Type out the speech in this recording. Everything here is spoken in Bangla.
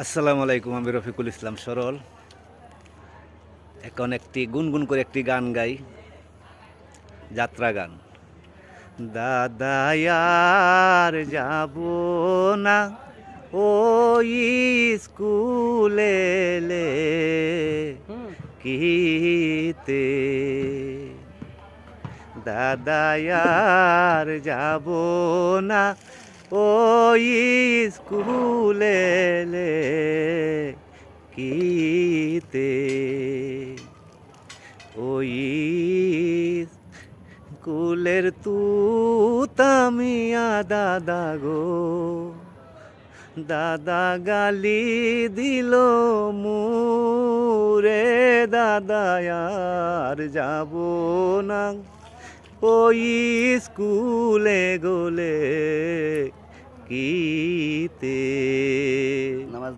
আসসালামু আলাইকুম, আমি রফিকুল ইসলাম সরল। এখন একটি গুনগুন করে একটি গান গাই, যাত্রা গান। দাদায়ার যাব না ওই স্কুলে কিতে, দাদায়ার যাব না ওই স্কুলে কিতে, ওই স্কুলের তুতামিয়া দাদা গো, দাদা গালি দিল মুরে, দাদা আর যাব না ওই স্কুলে গোলে কিতে।